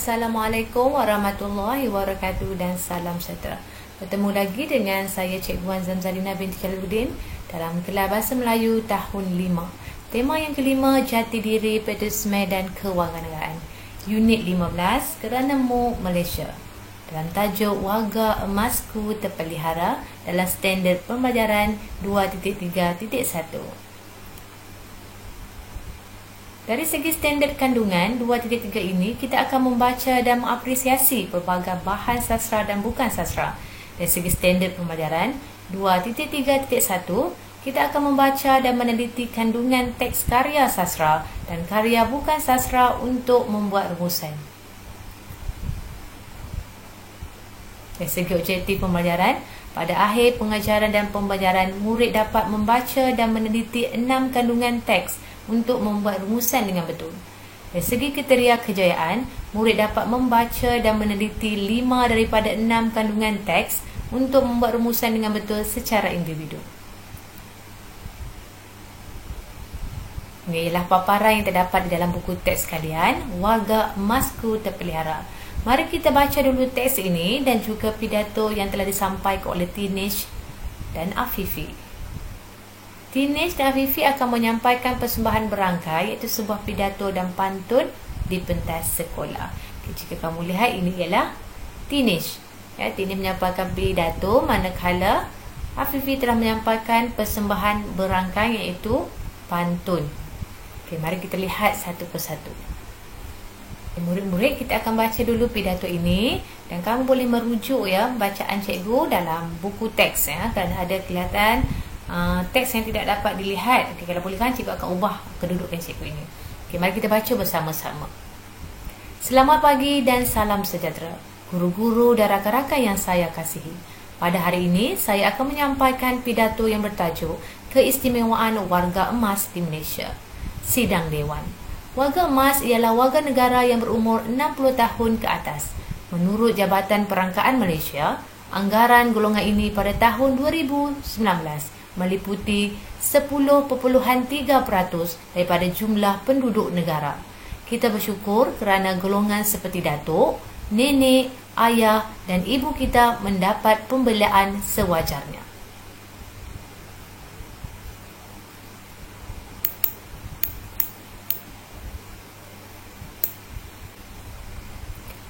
Assalamualaikum warahmatullahi wabarakatuh dan salam sejahtera. Bertemu lagi dengan saya Cikgu Wan Zamzalina binti Jalaluddin dalam kelas Bahasa Melayu tahun 5. Tema yang kelima, jati diri, petisme dan kewarganegaraan. Unit 15, Kerana-mu Malaysia. Dalam tajuk Warga Emasku Terpelihara dalam standard pembelajaran 2.3.1. Dari segi standard kandungan 2.3 ini, kita akan membaca dan mengapresiasi pelbagai bahan sastra dan bukan sastra. Dari segi standard pembelajaran 2.3.1, kita akan membaca dan meneliti kandungan teks karya sastra dan karya bukan sastra untuk membuat rumusan. Dari segi objektif pembelajaran, pada akhir pengajaran dan pembelajaran, murid dapat membaca dan meneliti 6 kandungan teks untuk membuat rumusan dengan betul. Dari segi kriteria kejayaan, murid dapat membaca dan meneliti 5 daripada 6 kandungan teks untuk membuat rumusan dengan betul secara individu. Ini ialah paparan yang terdapat di dalam buku teks kalian, Warga Emasku Terpelihara. Mari kita baca dulu teks ini dan juga pidato yang telah disampaikan oleh Tinesh dan Afifi. Tinesh dan Afifi akan menyampaikan persembahan berangkai, iaitu sebuah pidato dan pantun di pentas sekolah. Jika kamu lihat, ini ialah Tinesh. Tinesh menyampaikan pidato, manakala Afifi telah menyampaikan persembahan berangkai, iaitu pantun. Mari kita lihat satu persatu. Murid-murid, kita akan baca dulu pidato ini dan kamu boleh merujuk bacaan cikgu dalam buku teks kerana ada kelihatan teks yang tidak dapat dilihat. Kalau boleh kan, cikgu akan ubah kedudukan cikgu ini. Mari kita baca bersama-sama. Selamat pagi dan salam sejahtera, guru-guru dan rakan-rakan yang saya kasihi. Pada hari ini, saya akan menyampaikan pidato yang bertajuk Keistimewaan Warga Emas di Malaysia. Sidang Dewan. Warga emas ialah warga negara yang berumur 60 tahun ke atas. Menurut Jabatan Perangkaan Malaysia, anggaran golongan ini pada tahun 2019 meliputi 10.3% daripada jumlah penduduk negara. Kita bersyukur kerana golongan seperti datuk, nenek, ayah dan ibu kita mendapat pembelaan sewajarnya.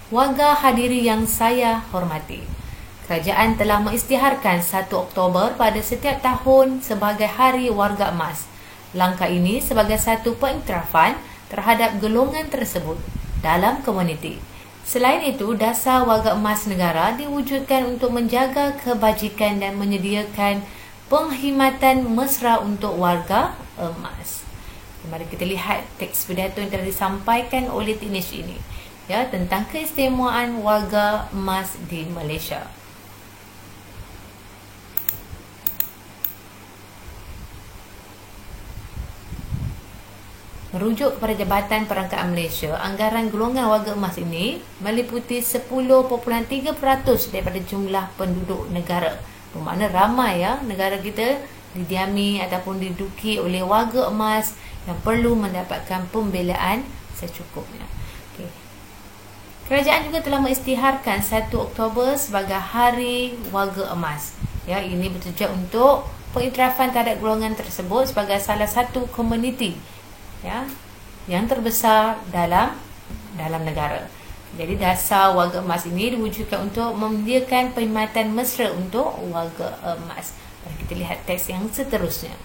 Warga hadiri yang saya hormati, kerajaan telah mengisytiharkan 1 Oktober pada setiap tahun sebagai Hari Warga Emas. Langkah ini sebagai satu pengiktirafan terhadap golongan tersebut dalam komuniti. Selain itu, dasar warga emas negara diwujudkan untuk menjaga kebajikan dan menyediakan penghematan mesra untuk warga emas. Mari kita lihat teks pidato yang telah disampaikan oleh Tinesh ini tentang keistimewaan warga emas di Malaysia. Merujuk kepada Jabatan Perangkaan Malaysia, anggaran golongan warga emas ini meliputi 10.3% daripada jumlah penduduk negara. Bermakna ramai negara kita didiami ataupun diduduki oleh warga emas yang perlu mendapatkan pembelaan secukupnya. Kerajaan juga telah mengisytiharkan 1 Oktober sebagai Hari Warga Emas. Ini bertujuan untuk pengiktirafan terhadap golongan tersebut sebagai salah satu komuniti yang terbesar dalam negara. Jadi dasar warga emas ini diwujudkan untuk menyediakan perkhidmatan mesra untuk warga emas. Mari kita lihat teks yang seterusnya.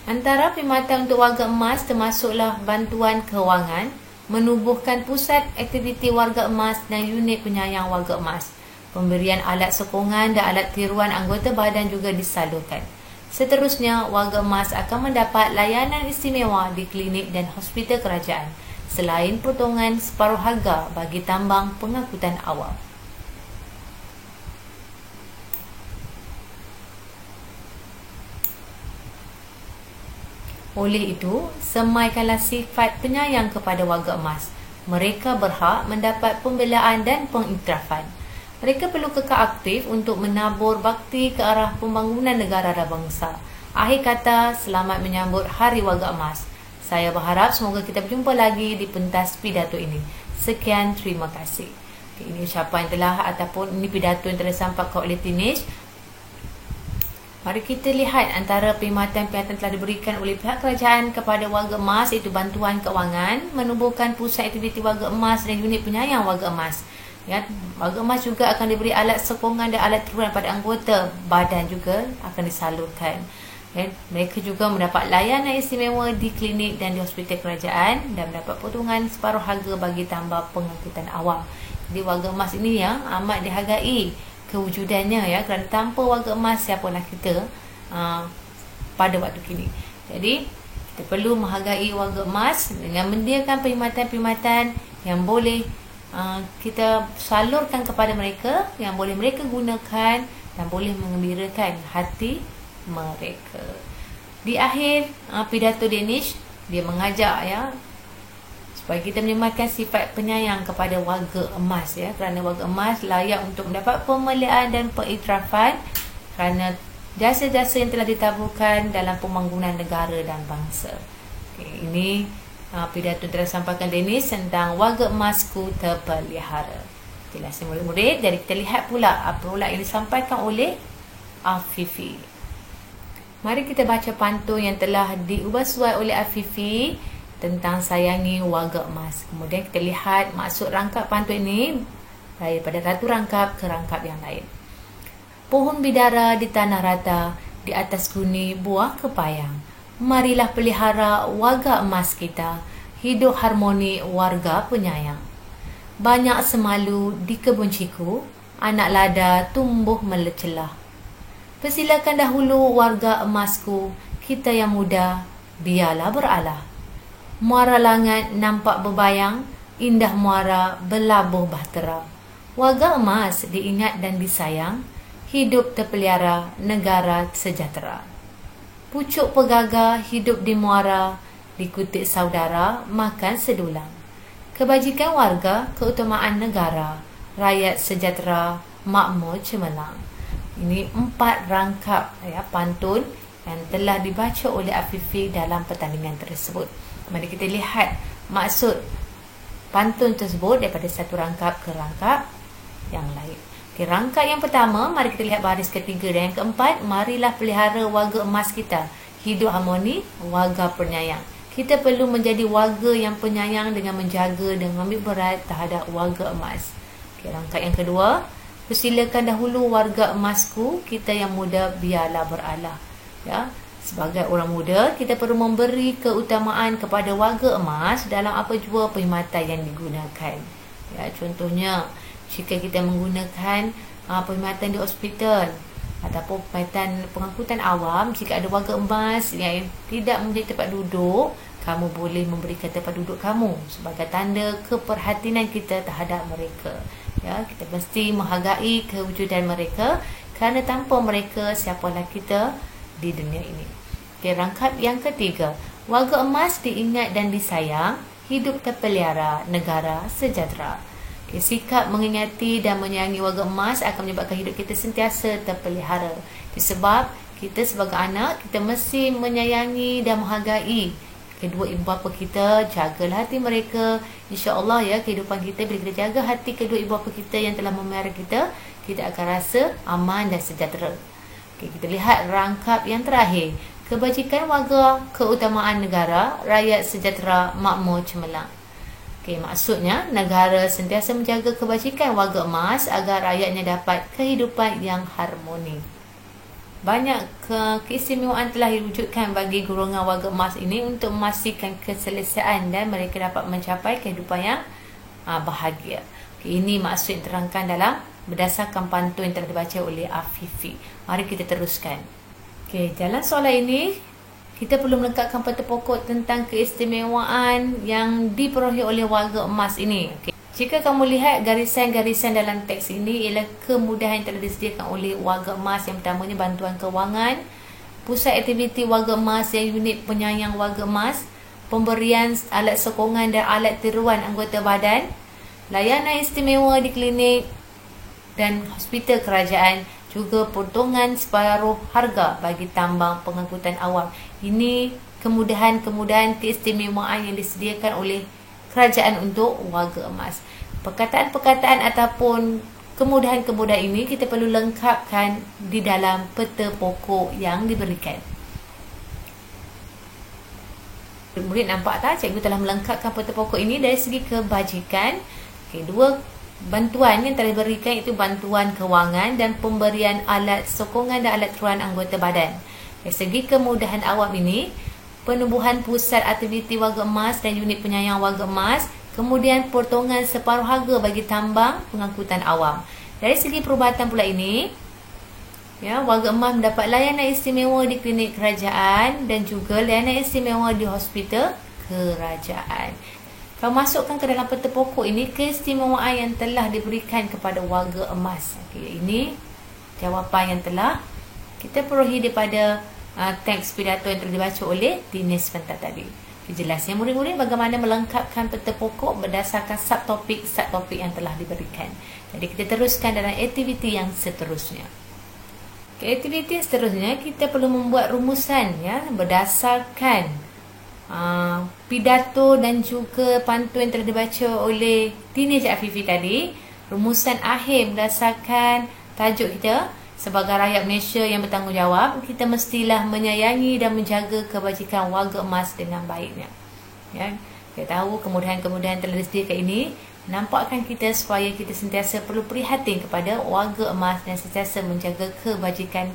Antara perkhidmatan untuk warga emas termasuklah bantuan kewangan, menubuhkan pusat aktiviti warga emas dan unit penyayang warga emas. Pemberian alat sokongan dan alat tiruan anggota badan juga disalurkan. Seterusnya, warga emas akan mendapat layanan istimewa di klinik dan hospital kerajaan, selain potongan separuh harga bagi tambang pengangkutan awam. Oleh itu, semaikanlah sifat penyayang kepada warga emas. Mereka berhak mendapat pembelaan dan pengiktirafan. Mereka perlu kekal aktif untuk menabur bakti ke arah pembangunan negara dan bangsa. Akhir kata, selamat menyambut Hari Warga Emas. Saya berharap semoga kita berjumpa lagi di pentas pidato ini. Sekian, terima kasih. Ini ucapan telah ataupun ini pidato yang telah disampaikan oleh Dinesh. Mari kita lihat antara perkhidmatan-perkhidmatan telah diberikan oleh pihak kerajaan kepada warga emas, iaitu bantuan kewangan, menubuhkan pusat aktiviti warga emas dan unit penyayang warga emas. Ya, warga emas juga akan diberi alat sokongan dan alat tiruan pada anggota badan juga akan disalurkan. Ya, mereka juga mendapat layanan istimewa di klinik dan di hospital kerajaan dan mendapat potongan separuh harga bagi tambah pengangkutan awam. Jadi warga emas ini yang amat dihargai kewujudannya, ya, kerana tanpa warga emas siapalah kita pada waktu kini. Jadi kita perlu menghargai warga emas dengan menyediakan perkhidmatan-perkhidmatan yang boleh kita salurkan kepada mereka, yang boleh mereka gunakan dan boleh mengembirakan hati mereka. Di akhir pidato Dinesh, dia mengajak, ya, supaya kita menyematkan sifat penyayang kepada warga emas, ya, kerana warga emas layak untuk mendapat pemuliaan dan pengiktirafan kerana jasa-jasa yang telah ditaburkan dalam pembangunan negara dan bangsa. Ini pidato telah disampaikan Dinesh tentang warga emasku terpelihara. Jelas murid-murid. Jadi kita lihat pula apa pula yang disampaikan oleh Afifi. Mari kita baca pantun yang telah diubah suai oleh Afifi tentang sayangi warga emas. Kemudian kita lihat maksud rangkap pantun ini daripada satu rangkap ke rangkap yang lain. Pohon bidara di tanah rata, di atas guni buah kepayang. Marilah pelihara warga emas kita, hidup harmoni warga penyayang. Banyak semalu di kebun ciku, anak lada tumbuh melecelah. Persilakan dahulu warga emasku, kita yang muda, biarlah beralah. Muara langit nampak berbayang, indah muara berlabuh bahtera. Warga emas diingat dan disayang, hidup terpelihara, negara sejahtera. Pucuk pegaga hidup di muara, dikutip saudara, makan sedulang. Kebajikan warga, keutamaan negara, rakyat sejahtera, makmur cemerlang. Ini 4 rangkap, ya, pantun yang telah dibaca oleh Afifi dalam pertandingan tersebut. Mari kita lihat maksud pantun tersebut daripada satu rangkap ke rangkap yang lain. Okay, rangkap yang pertama, mari kita lihat baris ketiga dan yang keempat. Marilah pelihara warga emas kita, hidup harmoni warga penyayang. Kita perlu menjadi warga yang penyayang dengan menjaga dan mengambil berat terhadap warga emas. Okay, rangkap yang kedua, persilakan dahulu warga emasku, kita yang muda biarlah beralah. Ya, sebagai orang muda, kita perlu memberi keutamaan kepada warga emas dalam apa jua perkhidmatan yang digunakan. Ya, contohnya, jika kita menggunakan perkhidmatan di hospital ataupun perkhidmatan pengangkutan awam, jika ada warga emas yang tidak mempunyai tempat duduk, kamu boleh memberikan tempat duduk kamu sebagai tanda keperhatian kita terhadap mereka. Ya, kita mesti menghargai kewujudan mereka kerana tanpa mereka siapalah kita di dunia ini. Okay, rangkap yang ketiga, warga emas diingat dan disayang, hidup terpelihara, negara sejahtera. Okay, sikap mengingati dan menyayangi warga emas akan menyebabkan hidup kita sentiasa terpelihara. Sebab kita sebagai anak, kita mesti menyayangi dan menghargai kedua ibu bapa kita. Jagalah hati mereka. InsyaAllah, ya, kehidupan kita, bila kita jaga hati kedua ibu bapa kita yang telah memelihara kita, kita akan rasa aman dan sejahtera. Okay, kita lihat rangkap yang terakhir. Kebajikan warga, keutamaan negara, rakyat sejahtera, makmur cemerlang. Okay, maksudnya negara sentiasa menjaga kebajikan warga emas agar rakyatnya dapat kehidupan yang harmoni. Banyak keistimewaan telah diwujudkan bagi golongan warga emas ini untuk memastikan keselesaan dan mereka dapat mencapai kehidupan yang bahagia. Okay, ini maksud yang terangkan dalam berdasarkan pantun yang telah dibaca oleh Afifi. Mari kita teruskan. Okay, dalam soalan ini, kita perlu melengkapkan pantun pokok tentang keistimewaan yang diperolehi oleh warga emas ini. Okay. Jika kamu lihat garisan-garisan dalam teks ini ialah kemudahan yang telah disediakan oleh warga emas. Yang pertamanya bantuan kewangan, pusat aktiviti warga emas yang unit penyayang warga emas, pemberian alat sokongan dan alat tiruan anggota badan, layanan istimewa di klinik dan hospital kerajaan, juga potongan separuh harga bagi tambang pengangkutan awam. Ini kemudahan-kemudahan keistimewaan yang disediakan oleh kerajaan untuk warga emas. Perkataan-perkataan ataupun kemudahan-kemudahan ini kita perlu lengkapkan di dalam peta pokok yang diberikan. Murid nampak tak? Cikgu telah melengkapkan peta pokok ini dari segi kebajikan. Dua bantuan yang telah diberikan itu bantuan kewangan dan pemberian alat sokongan dan alat keruan anggota badan. Dari segi kemudahan awam ini, penumbuhan pusat aktiviti warga emas dan unit penyayang warga emas, kemudian potongan separuh harga bagi tambang pengangkutan awam. Dari segi perubatan pula ini, warga emas mendapat layanan istimewa di klinik kerajaan dan juga layanan istimewa di hospital kerajaan. Kalau masukkan ke dalam peta pokok ini, keistimewaan yang telah diberikan kepada warga emas. Ini jawapan yang telah kita perolehi daripada teks pidato yang telah dibaca oleh Dinis sebentar tadi. Jelasnya murid-murid bagaimana melengkapkan peta pokok berdasarkan subtopik yang telah diberikan. Jadi kita teruskan dalam aktiviti yang seterusnya. Aktiviti seterusnya kita perlu membuat rumusan berdasarkan pidato dan juga pantun yang telah dibaca oleh Dinis Afifi tadi. Rumusan akhir berdasarkan tajuk kita sebagai rakyat Malaysia yang bertanggungjawab, kita mestilah menyayangi dan menjaga kebajikan warga emas dengan baiknya. Kita tahu kemudahan-kemudahan telah disediakan ini nampakkan kita supaya kita sentiasa perlu prihatin kepada warga emas dan sentiasa menjaga kebajikan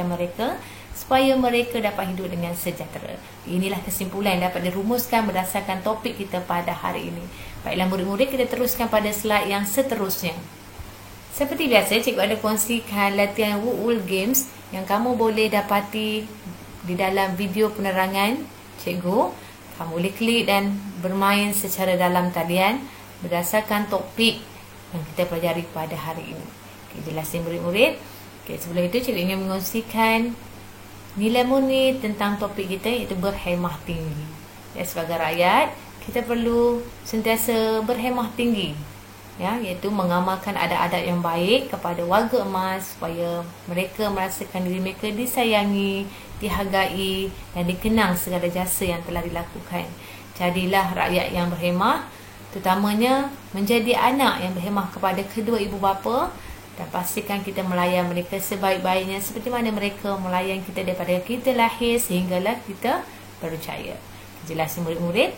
mereka supaya mereka dapat hidup dengan sejahtera. Inilah kesimpulan yang dapat dirumuskan berdasarkan topik kita pada hari ini. Baiklah murid-murid, kita teruskan pada slide yang seterusnya. Seperti biasa, cikgu ada kongsikan latihan Wool Games yang kamu boleh dapati di dalam video penerangan cikgu. Kamu boleh klik dan bermain secara dalam talian berdasarkan topik yang kita pelajari pada hari ini. Jelasin murid-murid. Sebelum itu, cikgu ingin mengkongsikan nilai murni tentang topik kita, iaitu berhemah tinggi. Sebagai rakyat, kita perlu sentiasa berhemah tinggi, iaitu mengamalkan adat-adat yang baik kepada warga emas supaya mereka merasakan diri mereka disayangi, dihargai dan dikenang segala jasa yang telah dilakukan. Jadilah rakyat yang berhemah, terutamanya menjadi anak yang berhemah kepada kedua ibu bapa, dan pastikan kita melayan mereka sebaik-baiknya seperti mana mereka melayan kita daripada kita lahir sehinggalah kita berjaya. Jelasin murid-murid.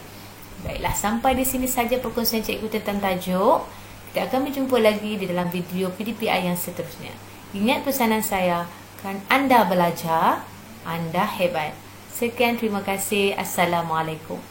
Baiklah, sampai di sini saja perkongsian cikgu tentang tajuk. Kita akan berjumpa lagi di dalam video PDPI yang seterusnya. Ingat pesanan saya, kan anda belajar, anda hebat. Sekian, terima kasih. Assalamualaikum.